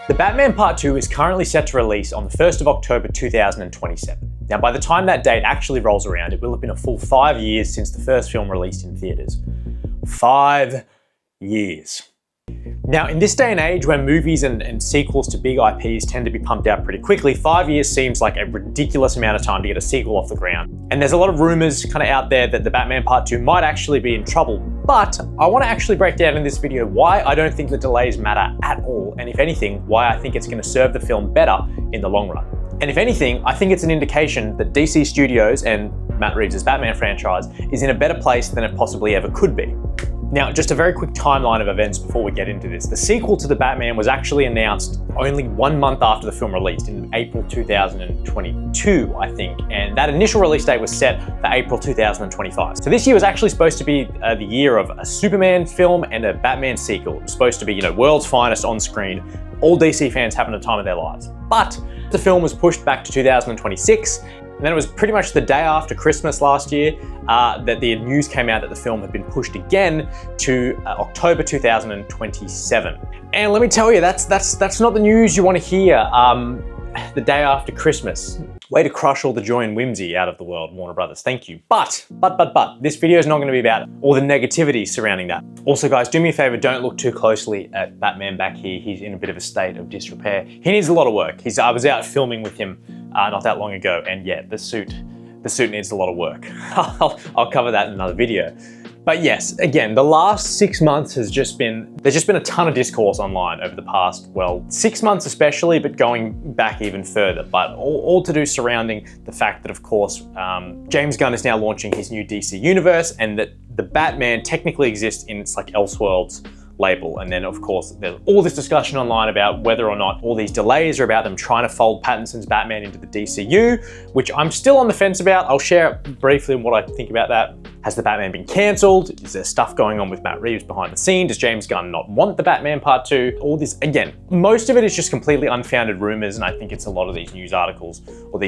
The Batman Part 2 is currently set to release on the 1st of October 2027. Now, by the time that date actually rolls around, it will have been a full 5 years since the first film released in theaters. 5 years. Now, in this day and age where movies and sequels to big IPs tend to be pumped out pretty quickly, 5 years seems like a ridiculous amount of time to get a sequel off the ground. And there's a lot of rumors kind of out there that the Batman Part 2 might actually be in trouble. But I want to actually break down in this video why I don't think the delays matter at all, and if anything, why I think it's going to serve the film better in the long run. And if anything, I think it's an indication that DC Studios and Matt Reeves' Batman franchise is in a better place than it possibly ever could be. Now, just a very quick timeline of events before we get into this. The sequel to The Batman was actually announced only 1 month after the film released, in April 2022, I think. And that initial release date was set for April 2025. So this year was actually supposed to be the year of a Superman film and a Batman sequel. It was supposed to be, world's finest on screen, all DC fans having the time of their lives. But the film was pushed back to 2026. And then it was pretty much the day after Christmas last year that the news came out that the film had been pushed again to October 2027. And let me tell you, that's not the news you want to hear the day after Christmas. Way to crush all the joy and whimsy out of the world, Warner Brothers. Thank you. But, this video is not going to be about all the negativity surrounding that. Also, guys, do me a favor, don't look too closely at Batman back here. He's in a bit of a state of disrepair. He needs a lot of work. I was out filming with him not that long ago, and yeah, the suit needs a lot of work. I'll cover that in another video. But yes, again, the last 6 months there's just been a ton of discourse online over the past, 6 months especially, but going back even further. But all to do surrounding the fact that, of course, James Gunn is now launching his new DC universe, and that the Batman technically exists in its Elseworlds label. And then, of course, there's all this discussion online about whether or not all these delays are about them trying to fold Pattinson's Batman into the DCU, which I'm still on the fence about. I'll share briefly what I think about that. Has the Batman been cancelled? Is there stuff going on with Matt Reeves behind the scenes? Does James Gunn not want the Batman Part 2? All this, again, most of it is just completely unfounded rumors, and I think it's a lot of these news articles, or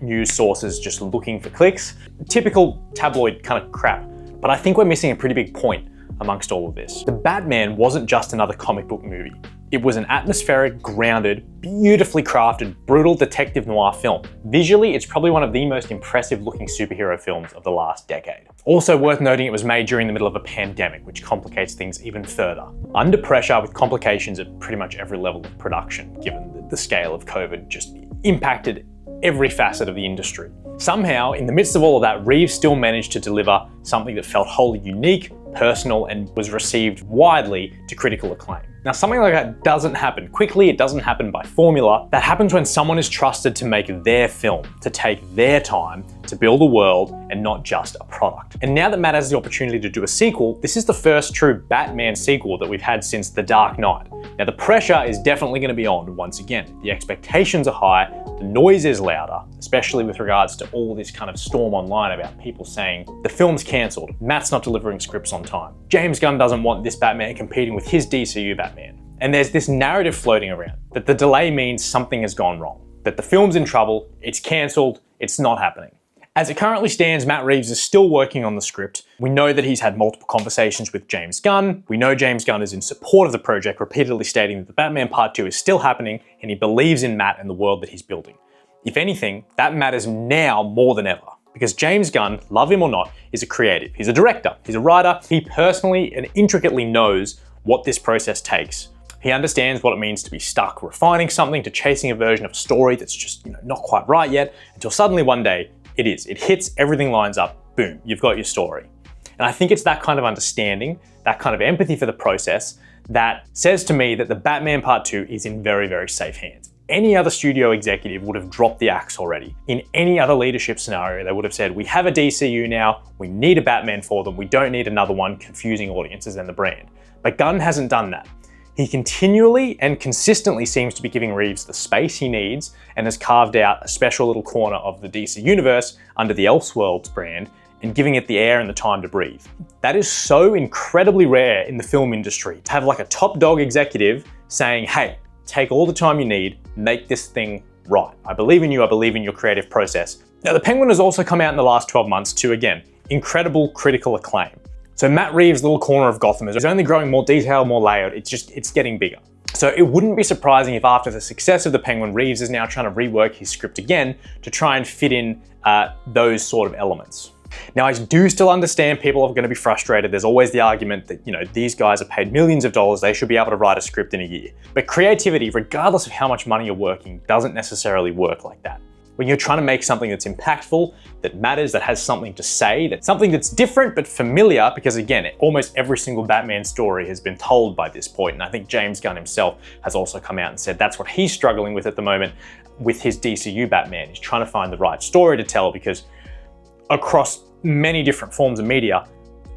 news sources just looking for clicks. Typical tabloid kind of crap. But I think we're missing a pretty big point amongst all of this. The Batman wasn't just another comic book movie. It was an atmospheric, grounded, beautifully crafted, brutal detective noir film. Visually, it's probably one of the most impressive looking superhero films of the last decade. Also worth noting, it was made during the middle of a pandemic, which complicates things even further. Under pressure with complications at pretty much every level of production, given that the scale of COVID just impacted every facet of the industry. Somehow, in the midst of all of that, Reeves still managed to deliver something that felt wholly unique, personal, and was received widely to critical acclaim. Now, something like that doesn't happen quickly, it doesn't happen by formula. That happens when someone is trusted to make their film, to take their time, to build a world, and not just a product. And now that Matt has the opportunity to do a sequel, this is the first true Batman sequel that we've had since The Dark Knight. Now, the pressure is definitely going to be on once again. The expectations are high, the noise is louder, especially with regards to all this kind of storm online about people saying the film's cancelled, Matt's not delivering scripts on time, James Gunn doesn't want this Batman competing with his DCU Batman. And there's this narrative floating around that the delay means something has gone wrong, that the film's in trouble, it's cancelled, it's not happening. As it currently stands, Matt Reeves is still working on the script. We know that he's had multiple conversations with James Gunn. We know James Gunn is in support of the project, repeatedly stating that the Batman Part 2 is still happening and he believes in Matt and the world that he's building. If anything, that matters now more than ever, because James Gunn, love him or not, is a creative. He's a director, he's a writer. He personally and intricately knows what this process takes. He understands what it means to be stuck refining something, to chasing a version of a story that's just not quite right yet, until suddenly one day it is. It hits, everything lines up, boom, you've got your story. And I think it's that kind of understanding, that kind of empathy for the process, that says to me that the Batman Part 2 is in very, very safe hands. Any other studio executive would have dropped the axe already. In any other leadership scenario, they would have said, we have a DCU now, we need a Batman for them, we don't need another one confusing audiences and the brand. But Gunn hasn't done that. He continually and consistently seems to be giving Reeves the space he needs and has carved out a special little corner of the DC universe under the Elseworlds brand and giving it the air and the time to breathe. That is so incredibly rare in the film industry, to have like a top dog executive saying, hey, take all the time you need, make this thing right. I believe in you, I believe in your creative process. Now, The Penguin has also come out in the last 12 months to, again, incredible critical acclaim. So Matt Reeves' little corner of Gotham is only growing more detailed, more layered. It's getting bigger. So it wouldn't be surprising if after the success of The Penguin, Reeves is now trying to rework his script again to try and fit in those sort of elements. Now, I do still understand people are going to be frustrated. There's always the argument that, you know, these guys are paid millions of dollars, they should be able to write a script in a year. But creativity, regardless of how much money you're working, doesn't necessarily work like that. When you're trying to make something that's impactful, that matters, that has something to say, that's something that's different but familiar, because again, almost every single Batman story has been told by this point, and I think James Gunn himself has also come out and said that's what he's struggling with at the moment with his DCU Batman. He's trying to find the right story to tell, because across many different forms of media,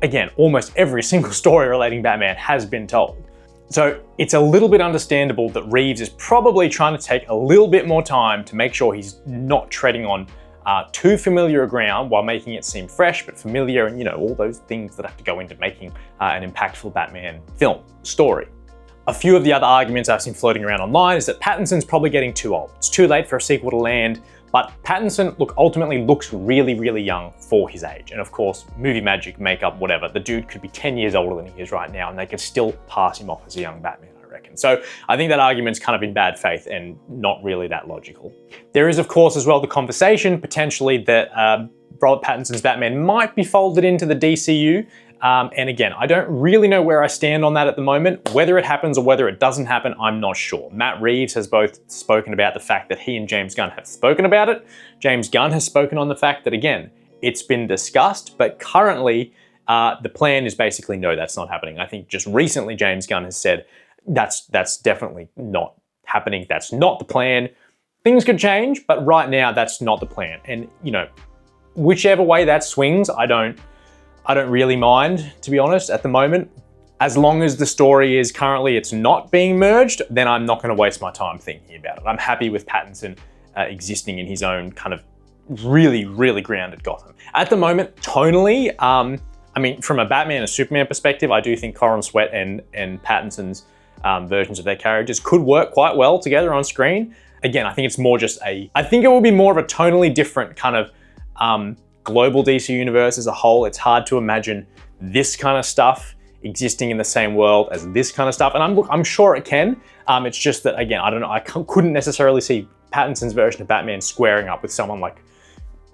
again, almost every single story relating Batman has been told. So it's a little bit understandable that Reeves is probably trying to take a little bit more time to make sure he's not treading on too familiar ground while making it seem fresh but familiar, and, you know, all those things that have to go into making an impactful Batman film story. A few of the other arguments I've seen floating around online is that Pattinson's probably getting too old. It's too late for a sequel to land, but Pattinson ultimately looks really, really young for his age. And of course, movie magic, makeup, whatever, the dude could be 10 years older than he is right now, and they could still pass him off as a young Batman, I reckon. So I think that argument's kind of in bad faith and not really that logical. There is, of course, as well the conversation potentially that Robert Pattinson's Batman might be folded into the DCU. And again, I don't really know where I stand on that at the moment. Whether it happens or whether it doesn't happen, I'm not sure. Matt Reeves has both spoken about the fact that he and James Gunn have spoken about it. James Gunn has spoken on the fact that, again, it's been discussed, but currently the plan is basically no, that's not happening. I think just recently James Gunn has said that's definitely not happening. That's not the plan. Things could change, but right now that's not the plan. And, you know, whichever way that swings, I don't really mind, to be honest, at the moment. As long as the story is currently it's not being merged, then I'm not going to waste my time thinking about it. I'm happy with Pattinson existing in his own kind of really, really grounded Gotham. At the moment, tonally, I mean, from a Batman and Superman perspective, I do think Corrin Sweat and Pattinson's versions of their characters could work quite well together on screen. Again, I think it's more just I think it will be more of a tonally different kind of global DC universe as a whole. It's hard to imagine this kind of stuff existing in the same world as this kind of stuff, and I'm sure it can. It's just that, again, I don't know, I couldn't necessarily see Pattinson's version of Batman squaring up with someone like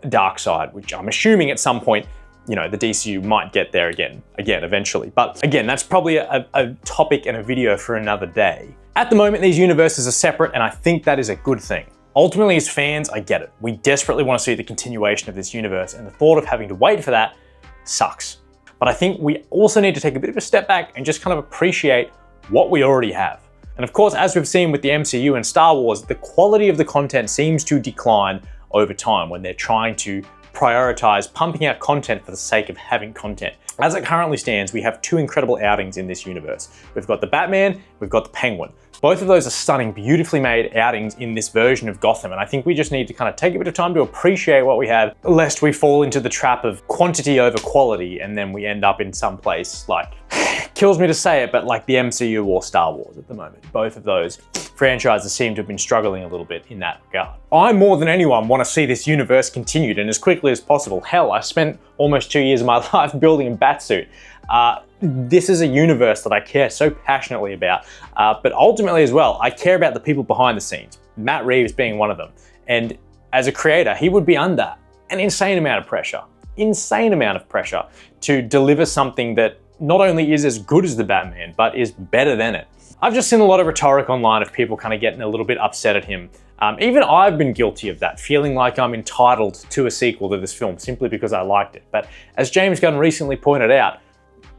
Darkseid, which I'm assuming at some point, you know, the DCU might get there again eventually. But again, that's probably a topic and a video for another day. At the moment, these universes are separate, and I think that is a good thing. Ultimately, as fans, I get it. We desperately want to see the continuation of this universe, and the thought of having to wait for that sucks. But I think we also need to take a bit of a step back and just kind of appreciate what we already have. And of course, as we've seen with the MCU and Star Wars, the quality of the content seems to decline over time when they're trying to prioritize pumping out content for the sake of having content. As it currently stands, we have two incredible outings in this universe. We've got the Batman, we've got the Penguin. Both of those are stunning, beautifully made outings in this version of Gotham, and I think we just need to kind of take a bit of time to appreciate what we have, lest we fall into the trap of quantity over quality, and then we end up in some place like, kills me to say it, but like the MCU or Star Wars at the moment. Both of those franchises seem to have been struggling a little bit in that regard. I, more than anyone, want to see this universe continued and as quickly as possible. Hell, I spent almost 2 years of my life building a Batsuit. This is a universe that I care so passionately about, but ultimately as well, I care about the people behind the scenes, Matt Reeves being one of them. And as a creator, he would be under an insane amount of pressure to deliver something that not only is as good as the Batman, but is better than it. I've just seen a lot of rhetoric online of people kind of getting a little bit upset at him. Even I've been guilty of that, feeling like I'm entitled to a sequel to this film simply because I liked it. But as James Gunn recently pointed out,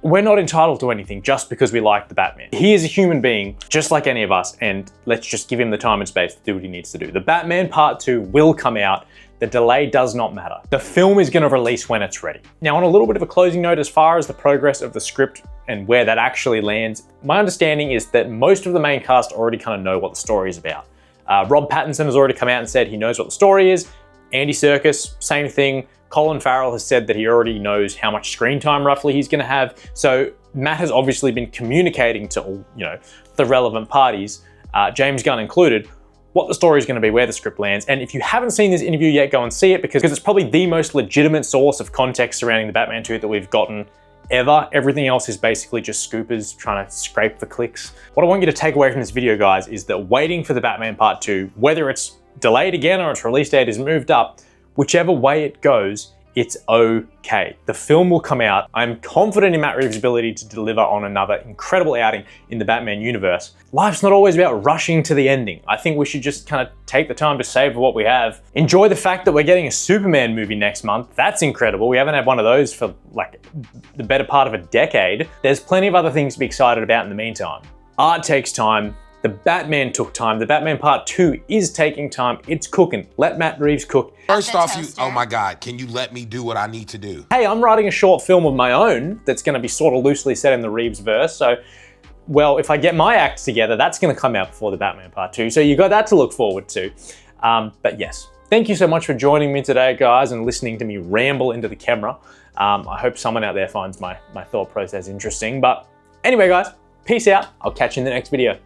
we're not entitled to anything just because we like the Batman. He is a human being, just like any of us, and let's just give him the time and space to do what he needs to do. The Batman Part 2 will come out. The delay does not matter. The film is going to release when it's ready. Now, on a little bit of a closing note, as far as the progress of the script and where that actually lands, my understanding is that most of the main cast already kind of know what the story is about. Rob Pattinson has already come out and said he knows what the story is. Andy Serkis, same thing. Colin Farrell has said that he already knows how much screen time roughly he's going to have. So Matt has obviously been communicating to all, the relevant parties, James Gunn included, what the story is going to be, where the script lands. And if you haven't seen this interview yet, go and see it because it's probably the most legitimate source of context surrounding the Batman 2 that we've gotten ever. Everything else is basically just scoopers trying to scrape the clicks. What I want you to take away from this video, guys, is that waiting for the Batman Part 2, whether it's delayed again or its release date is moved up, whichever way it goes, it's okay. The film will come out. I'm confident in Matt Reeves' ability to deliver on another incredible outing in the Batman universe. Life's not always about rushing to the ending. I think we should just kind of take the time to savor what we have. Enjoy the fact that we're getting a Superman movie next month. That's incredible. We haven't had one of those for like the better part of a decade. There's plenty of other things to be excited about in the meantime. Art takes time. The Batman took time. The Batman Part 2 is taking time. It's cooking. Let Matt Reeves cook. First off, oh my God, can you let me do what I need to do? Hey, I'm writing a short film of my own that's going to be sort of loosely set in the Reeves verse. So, well, if I get my act together, that's going to come out before the Batman Part 2. So you got that to look forward to. But yes, thank you so much for joining me today, guys, and listening to me ramble into the camera. I hope someone out there finds my thought process interesting. But anyway, guys, peace out. I'll catch you in the next video.